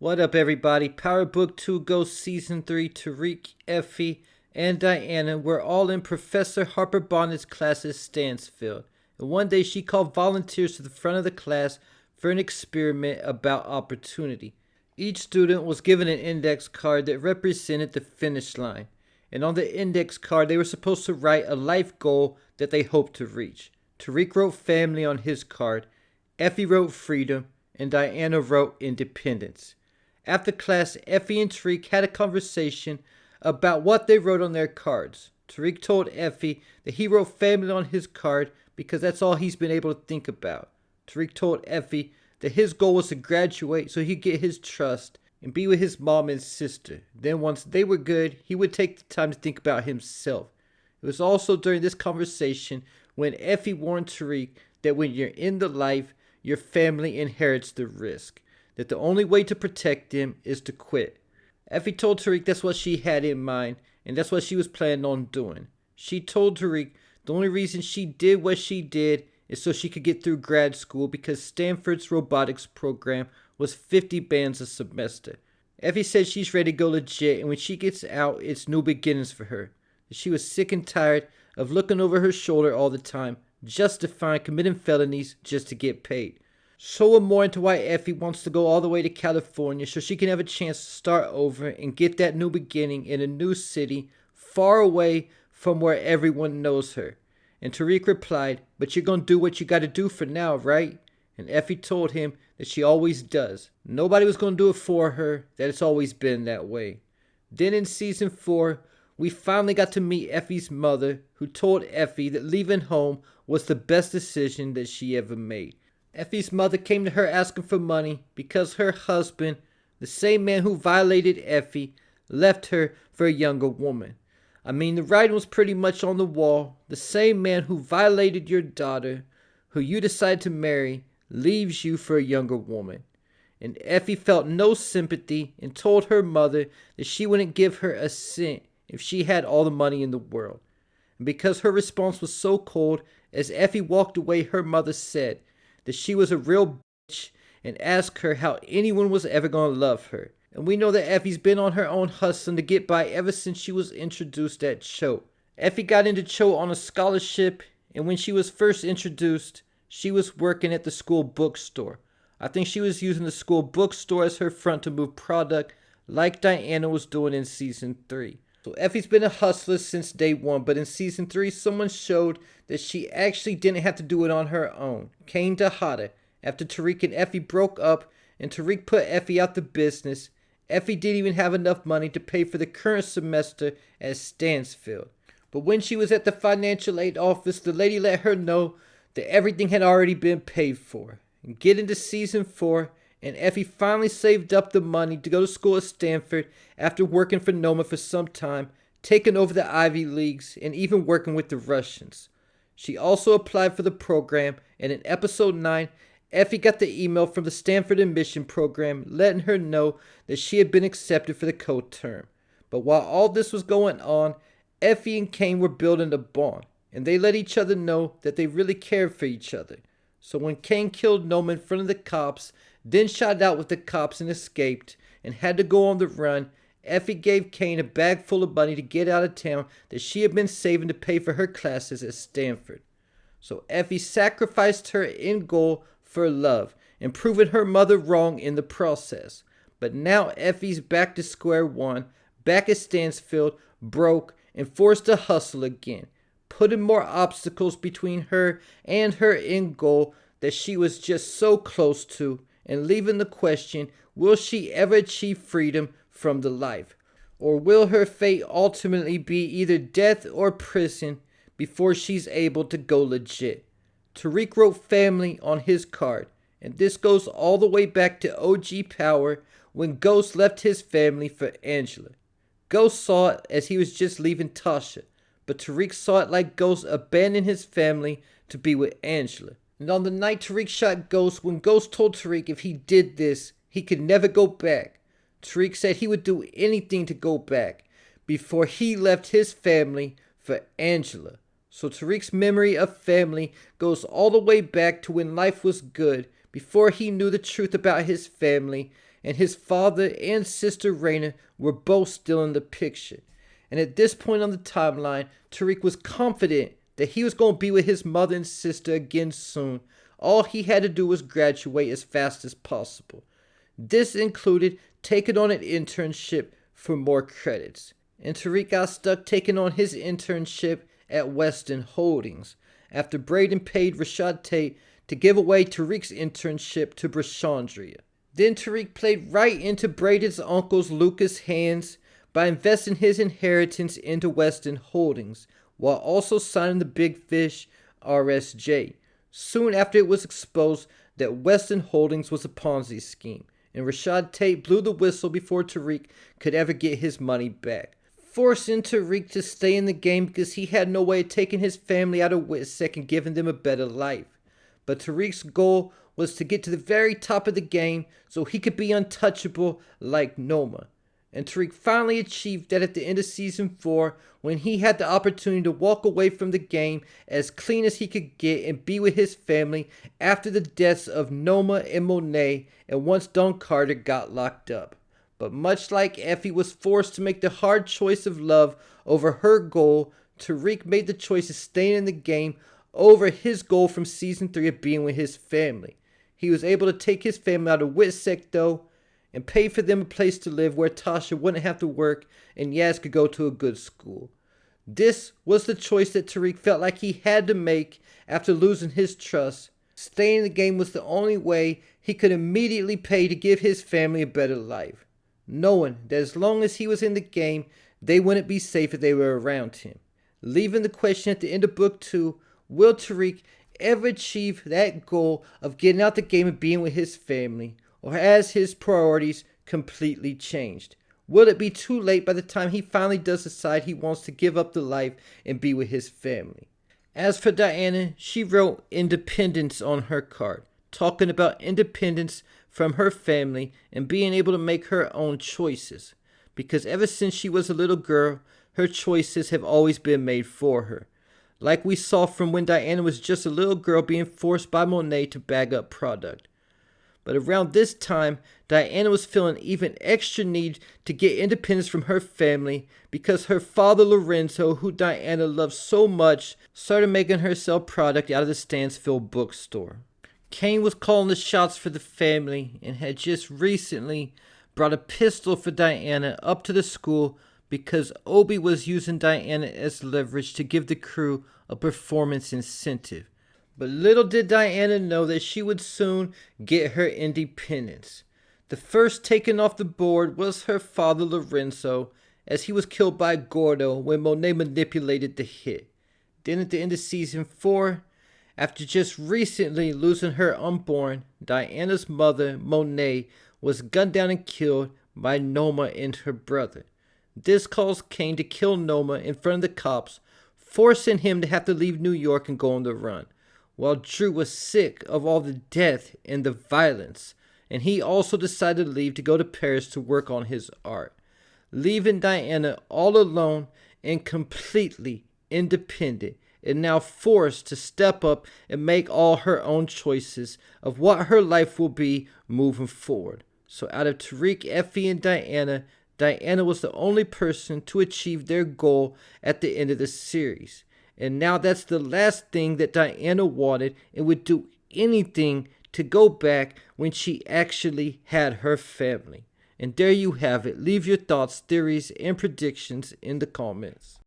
What up, everybody? Power Book 2 Ghost Season 3. Tariq, Effie, and Diana were all in Professor Harper Bonnet's class at Stansfield. And one day she called volunteers to the front of the class for an experiment about opportunity. Each student was given an index card that represented the finish line. And on the index card, they were supposed to write a life goal that they hoped to reach. Tariq wrote family on his card, Effie wrote freedom, and Diana wrote independence. After class, Effie and Tariq had a conversation about what they wrote on their cards. Tariq told Effie that he wrote family on his card because that's all he's been able to think about. Tariq told Effie that his goal was to graduate so he'd get his trust and be with his mom and sister. Then once they were good, he would take the time to think about himself. It was also during this conversation when Effie warned Tariq that when you're in the life, your family inherits the risk, that the only way to protect them is to quit. Effie told Tariq that's what she had in mind, and that's what she was planning on doing. She told Tariq the only reason she did what she did is so she could get through grad school because Stanford's robotics program was 50 bands a semester. Effie said she's ready to go legit, and when she gets out, it's new beginnings for her. She was sick and tired of looking over her shoulder all the time, justifying committing felonies just to get paid. So we're more into why Effie wants to go all the way to California so she can have a chance to start over and get that new beginning in a new city far away from where everyone knows her. And Tariq replied, "But you're gonna do what you gotta do for now, right?" And Effie told him that she always does. Nobody was gonna do it for her, that it's always been that way. Then in season 4, we finally got to meet Effie's mother, who told Effie that leaving home was the best decision that she ever made. Effie's mother came to her asking for money because her husband, the same man who violated Effie, left her for a younger woman. I mean, the writing was pretty much on the wall. The same man who violated your daughter, who you decide to marry, leaves you for a younger woman. And Effie felt no sympathy and told her mother that she wouldn't give her a cent if she had all the money in the world. And because her response was so cold, as Effie walked away, her mother said that she was a real bitch and asked her how anyone was ever going to love her. And we know that Effie's been on her own hustling to get by ever since she was introduced at Cho. Effie got into Cho on a scholarship, and when she was first introduced, she was working at the school bookstore. I think she was using the school bookstore as her front to move product like Diana was doing in season 3. So Effie's been a hustler since day 1, but in season 3, someone showed that she actually didn't have to do it on her own. Kane Dahada, after Tariq and Effie broke up and Tariq put Effie out the business, Effie didn't even have enough money to pay for the current semester at Stansfield. But when she was at the financial aid office, the lady let her know that everything had already been paid for. And get into season 4, and Effie finally saved up the money to go to school at Stanford after working for Noma for some time, taking over the Ivy Leagues, and even working with the Russians. She also applied for the program, and in episode 9, Effie got the email from the Stanford admission program letting her know that she had been accepted for the co-term. But while all this was going on, Effie and Kane were building a bond, and they let each other know that they really cared for each other. So when Kane killed Noma in front of the cops, then shot out with the cops and escaped, and had to go on the run, Effie gave Kane a bag full of money to get out of town that she had been saving to pay for her classes at Stanford. So Effie sacrificed her end goal for love, and proving her mother wrong in the process. But now Effie's back to square one, back at Stansfield, broke, and forced to hustle again, putting more obstacles between her and her end goal that she was just so close to, and leaving the question, will she ever achieve freedom from the life? Or will her fate ultimately be either death or prison before she's able to go legit? Tariq wrote family on his card, and this goes all the way back to OG Power when Ghost left his family for Angela. Ghost saw it as he was just leaving Tasha, but Tariq saw it like Ghost abandoned his family to be with Angela. And on the night Tariq shot Ghost, when Ghost told Tariq if he did this, he could never go back, Tariq said he would do anything to go back before he left his family for Angela. So Tariq's memory of family goes all the way back to when life was good, before he knew the truth about his family, and his father and sister Raina were both still in the picture. And at this point on the timeline, Tariq was confident that he was going to be with his mother and sister again soon. All he had to do was graduate as fast as possible. This included taking on an internship for more credits. And Tariq got stuck taking on his internship at Weston Holdings after Braden paid Rashad Tate to give away Tariq's internship to Brashandria. Then Tariq played right into Braden's uncle's Lucas' hands by investing his inheritance into Weston Holdings, while also signing the big fish RSJ. Soon after it was exposed that Weston Holdings was a Ponzi scheme, and Rashad Tate blew the whistle before Tariq could ever get his money back, forcing Tariq to stay in the game because he had no way of taking his family out of Whitsec and giving them a better life. But Tariq's goal was to get to the very top of the game so he could be untouchable like Noma. And Tariq finally achieved that at the end of Season 4 when he had the opportunity to walk away from the game as clean as he could get and be with his family after the deaths of Noma and Monet and once Dawn Carter got locked up. But much like Effie was forced to make the hard choice of love over her goal, Tariq made the choice of staying in the game over his goal from Season 3 of being with his family. He was able to take his family out of Whitsec though, and pay for them a place to live where Tasha wouldn't have to work and Yaz could go to a good school. This was the choice that Tariq felt like he had to make after losing his trust. Staying in the game was the only way he could immediately pay to give his family a better life, knowing that as long as he was in the game, they wouldn't be safe if they were around him. Leaving the question at the end of Book 2, will Tariq ever achieve that goal of getting out the game and being with his family? Or has his priorities completely changed? Will it be too late by the time he finally does decide he wants to give up the life and be with his family? As for Diana, she wrote independence on her card, talking about independence from her family and being able to make her own choices. Because ever since she was a little girl, her choices have always been made for her. Like we saw from when Diana was just a little girl being forced by Monet to bag up product. But around this time, Diana was feeling even extra need to get independence from her family because her father Lorenzo, who Diana loved so much, started making her sell product out of the Stansfield bookstore. Kane was calling the shots for the family and had just recently brought a pistol for Diana up to the school because Obi was using Diana as leverage to give the crew a performance incentive. But little did Diana know that she would soon get her independence. The first taken off the board was her father Lorenzo, as he was killed by Gordo when Monet manipulated the hit. Then at the end of Season 4, after just recently losing her unborn, Diana's mother, Monet, was gunned down and killed by Noma and her brother. This caused Kane to kill Noma in front of the cops, forcing him to have to leave New York and go on the run. While Drew was sick of all the death and the violence, and he also decided to leave to go to Paris to work on his art, leaving Diana all alone and completely independent, and now forced to step up and make all her own choices of what her life will be moving forward. So out of Tariq, Effie, and Diana, Diana was the only person to achieve their goal at the end of the series. And now that's the last thing that Diana wanted and would do anything to go back when she actually had her family. And there you have it. Leave your thoughts, theories, and predictions in the comments.